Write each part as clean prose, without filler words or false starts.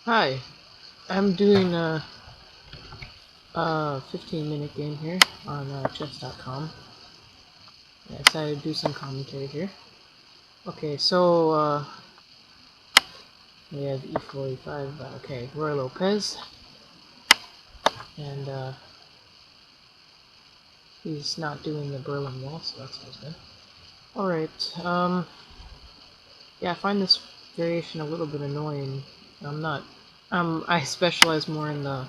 Hi, I'm doing a 15-minute game here on chess.com. I decided to do some commentary here. Okay, so we have e4, e5. Okay, Roy Lopez, and he's not doing the Berlin Wall, so that's always good. All right. Yeah, I find this variation a little bit annoying. I'm not. I specialize more in the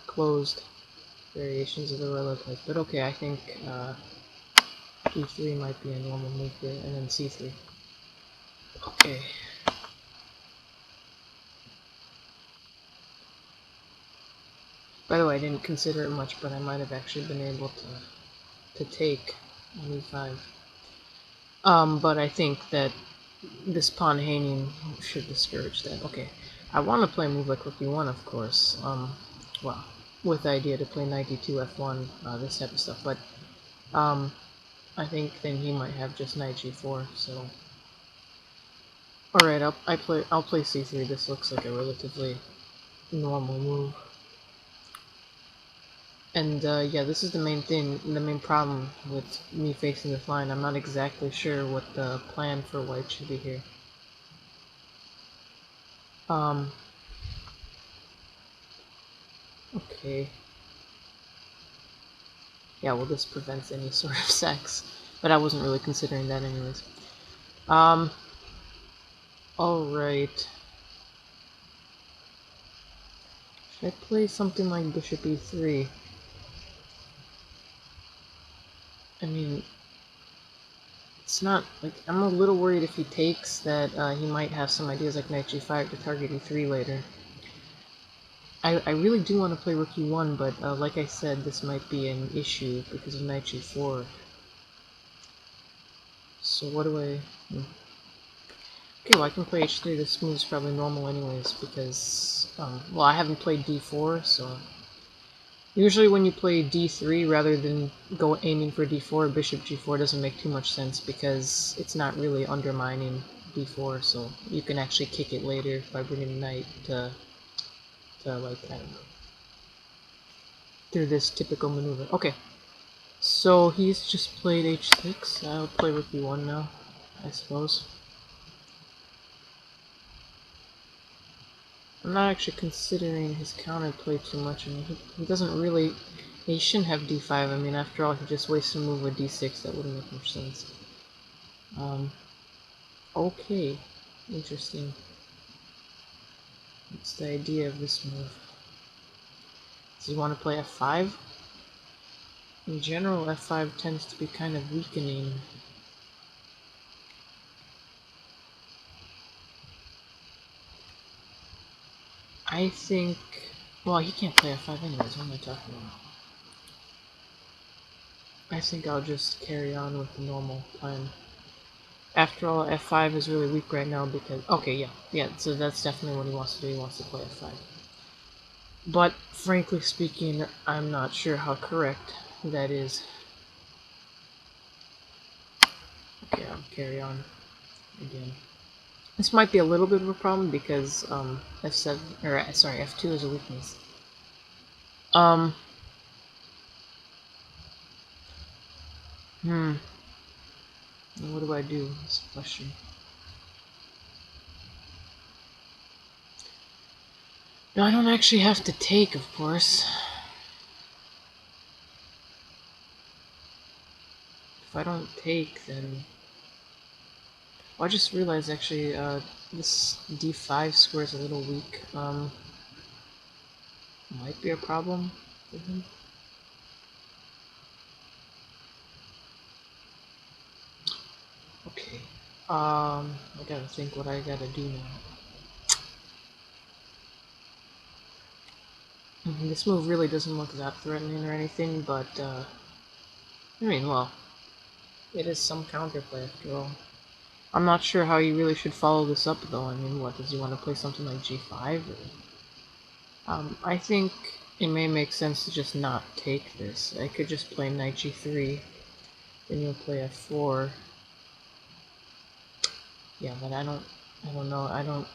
closed variations of the Roy Lopez, but okay, I think e3 might be a normal move here, and then c3. Okay. By the way, I didn't consider it much, but I might have actually been able to take on e5. But I think that this pawn hanging should discourage that. Okay, I want to play a move like rook e1, of course. Well, with the idea to play knight d2, f1, this type of stuff. But I think then he might have just knight g4. So, all right, I'll play c3. This looks like a relatively normal move. And yeah, this is the main problem with me facing this line. I'm not exactly sure what the plan for white should be here. Okay. Yeah, well, this prevents any sort of sex, but I wasn't really considering that anyways. Alright. Should I play something like bishop e3? I mean, it's not, like, I'm a little worried if he takes that he might have some ideas like knight g5 to target e3 later. I really do want to play rook e1, but like I said, this might be an issue because of knight g4. So what do I... Okay, well I can play h3. This move is probably normal anyways because, well, I haven't played d4, so... Usually when you play d3 rather than go aiming for d4, bishop g4 doesn't make too much sense because it's not really undermining d4, so you can actually kick it later by bringing knight to like, I don't know, through this typical maneuver. Okay, so he's just played h6. I'll play rook e1 now, I suppose. I'm not actually considering his counterplay too much. I mean, he doesn't really... He shouldn't have d5. I mean, after all, he just wasted a move with d6. That wouldn't make much sense. Okay. Interesting. What's the idea of this move? Does he want to play f5? In general, f5 tends to be kind of weakening. I think... Well, he can't play f5 anyways. What am I talking about? I think I'll just carry on with the normal plan. After all, f5 is really weak right now because... Okay, yeah, so that's definitely what he wants to do. He wants to play f5. But, frankly speaking, I'm not sure how correct that is. Okay, I'll carry on again. This might be a little bit of a problem because f7 or sorry, f2 is a weakness. What do I do? That's the question. No, I don't actually have to take, of course. If I don't take, then... Well, I just realized, actually, this d5 square is a little weak. Might be a problem for him. Okay. I gotta think what I gotta do now. This move really doesn't look that threatening or anything, but, I mean, well, it is some counterplay after all. I'm not sure how you really should follow this up, though. I mean, what, does he want to play something like g5? Or, I think it may make sense to just not take this. I could just play knight g3, then you'll play f4. Yeah, but I don't know,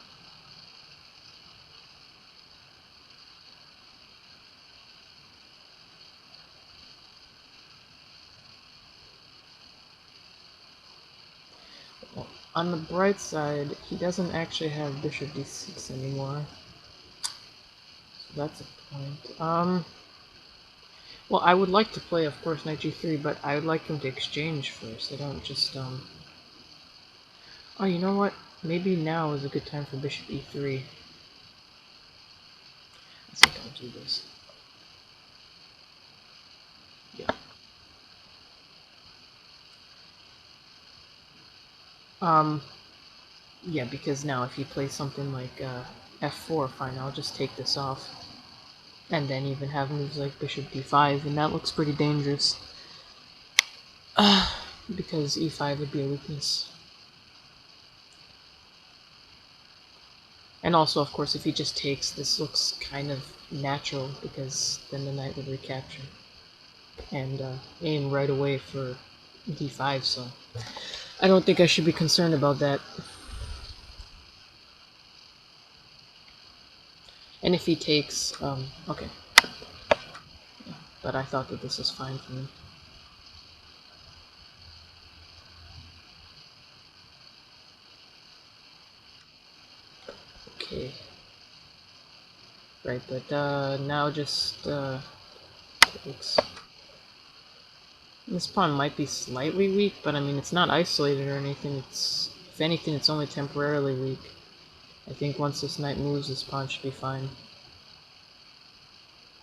On the bright side, he doesn't actually have bishop d6 anymore. So that's a point. Well, I would like to play, of course, knight g3, but I would like him to exchange first. I don't just, Oh, you know what? Maybe now is a good time for bishop e3. I think I'll do this. Yeah. Yeah, because now if you play something like, f4, fine, I'll just take this off. And then even have moves like bishop d5, and that looks pretty dangerous. Because e5 would be a weakness. And also, of course, if he just takes, this looks kind of natural, because then the knight would recapture. And aim right away for d5, so I don't think I should be concerned about that. And if he takes, okay. Yeah, but I thought that this was fine for me. Okay. Right, but now just takes. This pawn might be slightly weak, but I mean it's not isolated or anything. It's, if anything, it's only temporarily weak. I think once this knight moves, this pawn should be fine.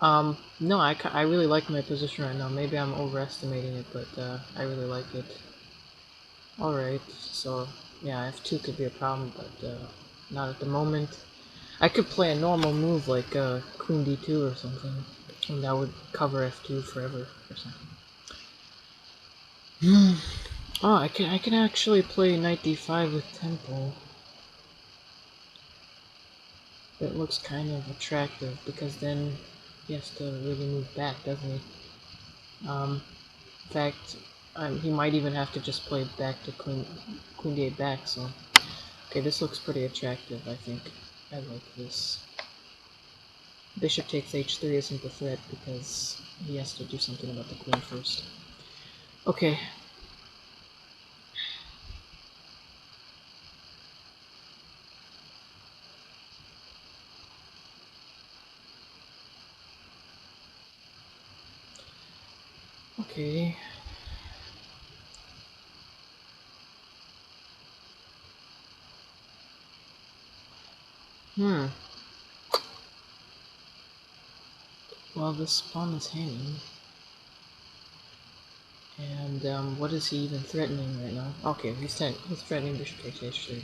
No, I really like my position right now. Maybe I'm overestimating it, but I really like it. Alright, so yeah, f2 could be a problem, but not at the moment. I could play a normal move like queen d2 or something, and that would cover f2 forever or something. Oh, I can actually play knight d5 with tempo. It looks kind of attractive because then he has to really move back, doesn't he? In fact, he might even have to just play back to queen d8 back. So, okay, this looks pretty attractive. I think I like this. Bishop takes h3 isn't the threat because he has to do something about the queen first. Okay. Okay. Hmm. Well, this pawn is hanging. And what is he even threatening right now? Okay, he's threatening bishop takes h3.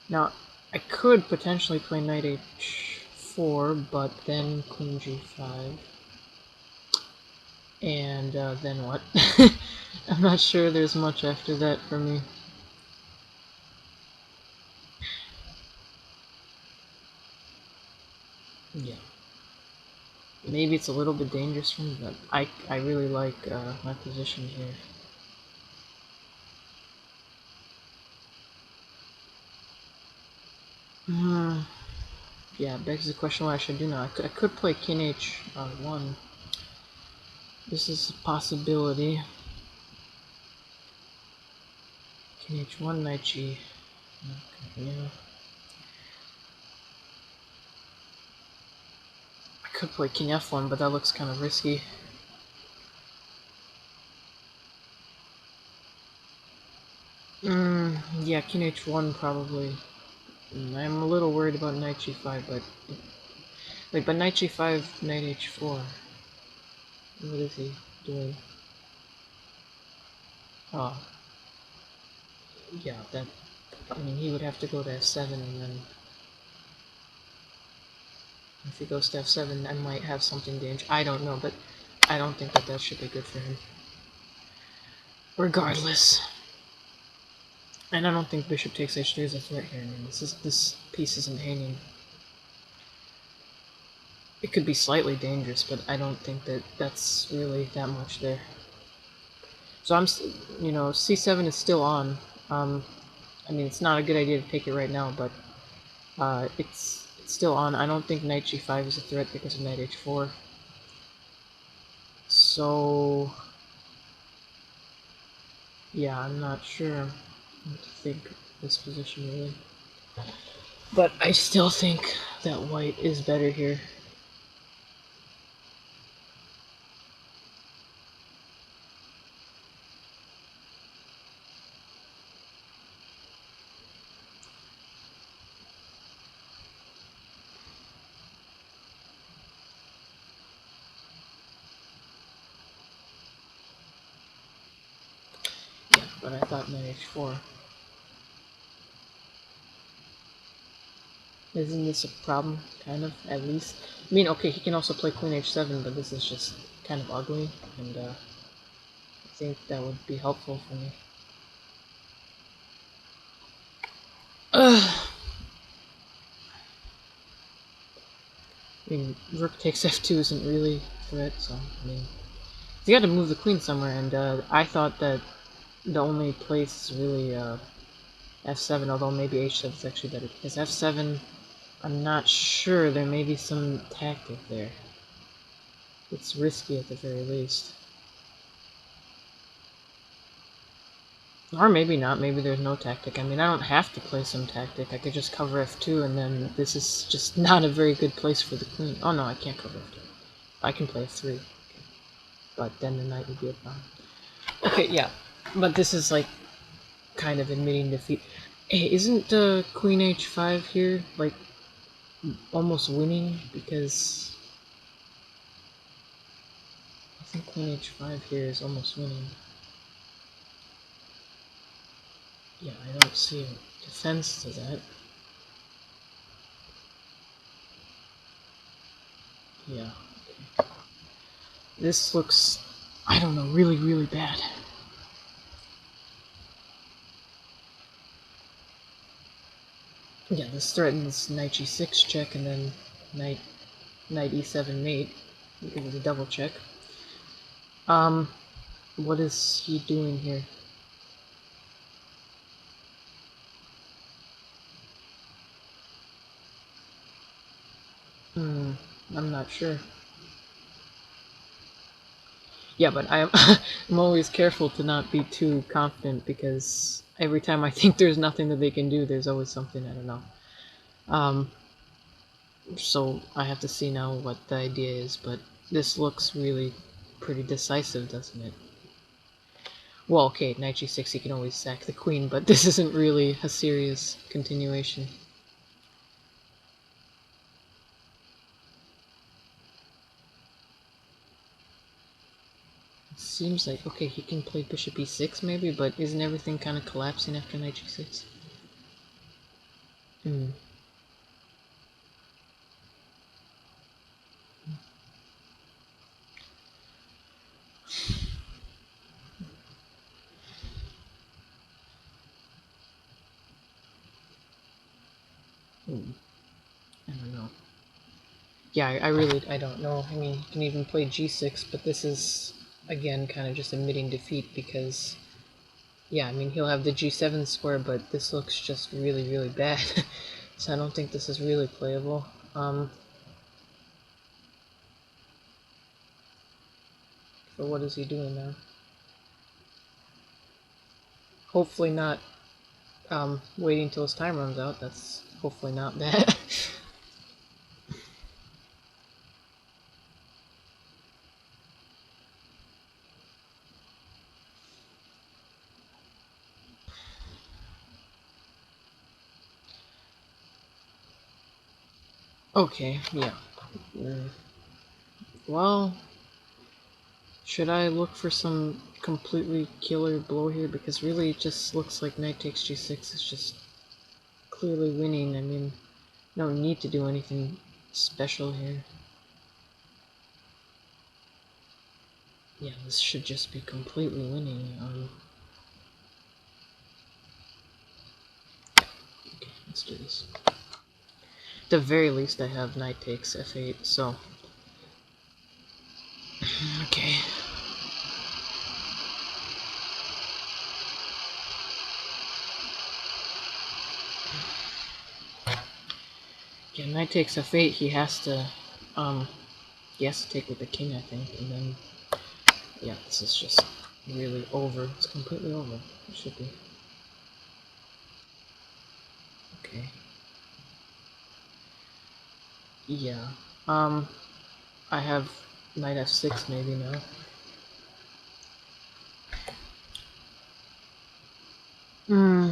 Now, I could potentially play knight h4, but then queen g5. And then what? I'm not sure there's much after that for me. Yeah. Maybe it's a little bit dangerous for me, but I really like my position here. Yeah, begs the question what I should do now. I could play king h1. This is a possibility. King h1, knight g. Okay, yeah. I could play king f1, but that looks kind of risky. Yeah, king h1 probably. I'm a little worried about knight g5, but wait, but knight g5, knight h4. What is he doing? Oh, yeah, that. I mean, he would have to go to f7, and then if he goes to f7, I might have something dangerous. I don't know, but I don't think that should be good for him. Regardless. And I don't think bishop takes h3 is a threat here. I mean, this piece isn't hanging. It could be slightly dangerous, but I don't think that that's really that much there. So you know, c7 is still on. I mean, it's not a good idea to take it right now, but it's still on. I don't think knight g5 is a threat because of knight h4. So, yeah, I'm not sure. think, this position really. But I still think that white is better here. Yeah, but I thought knight h4. Isn't this a problem, kind of, at least? I mean, okay, he can also play queen h7, but this is just kind of ugly, and I think that would be helpful for me. Ugh. I mean, rook takes f2 isn't really a threat, so, I mean... You gotta move the queen somewhere, and I thought that the only place is really f7, although maybe h7 is actually better, because f7, I'm not sure, there may be some tactic there. It's risky at the very least. Or maybe not, maybe there's no tactic. I mean, I don't have to play some tactic, I could just cover f2, and then this is just not a very good place for the queen. Oh no, I can't cover f2. I can play f3. Okay. But then the knight would be a problem. Okay, yeah. But this is like kind of admitting defeat. Hey, isn't queen h5 here like almost winning? Because I think queen h5 here is almost winning. Yeah, I don't see a defense to that. Yeah. Okay. This looks, I don't know, really, really bad. Yeah, this threatens knight g6 check and then knight e7 mate because of the double check. What is he doing here? I'm not sure. Yeah, but I'm I'm always careful to not be too confident because every time I think there's nothing that they can do, there's always something, I don't know. So I have to see now what the idea is, but this looks really pretty decisive, doesn't it? Well, okay, knight g6, he can always sack the queen, but this isn't really a serious continuation. It seems like, okay, he can play bishop e6 maybe, but isn't everything kind of collapsing after knight g6? Hmm. I don't know. Yeah, I don't know. I mean, he can even play g6, but this is, again, kind of just admitting defeat because, yeah, I mean, he'll have the g7 square, but this looks just really, really bad. So I don't think this is really playable. So what is he doing now? Hopefully not waiting till his time runs out. That's hopefully not that. Okay, yeah. Well, should I look for some completely killer blow here? Because really it just looks like knight takes g6 is just clearly winning. I mean, no need to do anything special here. Yeah, this should just be completely winning. Okay, let's do this. At the very least, I have knight takes f8, so... Okay. Yeah, knight takes f8, he has to take with the king, I think, and then... Yeah, this is just really over. It's completely over. It should be. Okay. Yeah. I have knight f6 maybe now. Hmm.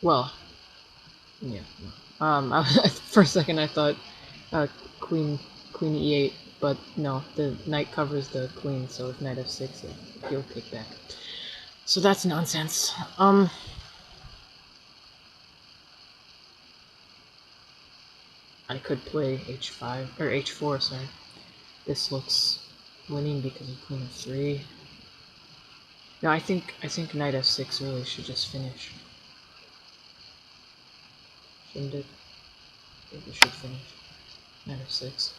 Well, yeah. For a second I thought uh, queen queen e8, but no, the knight covers the queen, so if knight f6, he'll take back. So that's nonsense. I could play h5 or h4. Sorry, this looks winning because of queen f3. No, I think knight f6 really should just finish. Shouldn't it? I think it should finish. Knight f6.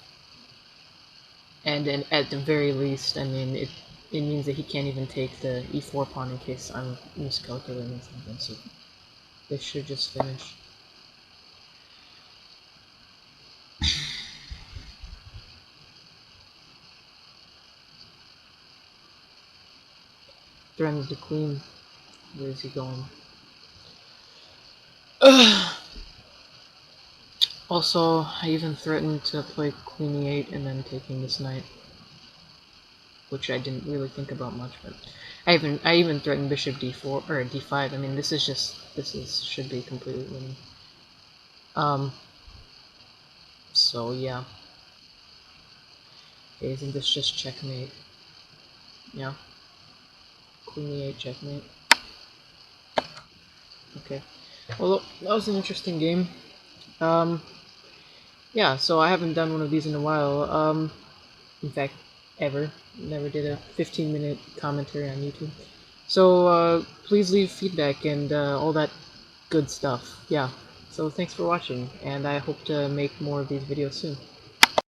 And then at the very least, I mean, it means that he can't even take the e4 pawn in case I'm miscalculating something, so this should just finish. Threatens the queen. Where is he going? Also, I even threatened to play queen e8 and then taking this knight, which I didn't really think about much, but I even threatened bishop d4 or d5. I mean, this should be completely winning. So yeah. Okay, isn't this just checkmate? Yeah. Queen e8 checkmate. Okay. Well, that was an interesting game. Um, yeah, so I haven't done one of these in a while. In fact, ever. Never did a 15-minute commentary on YouTube. So, please leave feedback and all that good stuff. Yeah. So thanks for watching, and I hope to make more of these videos soon.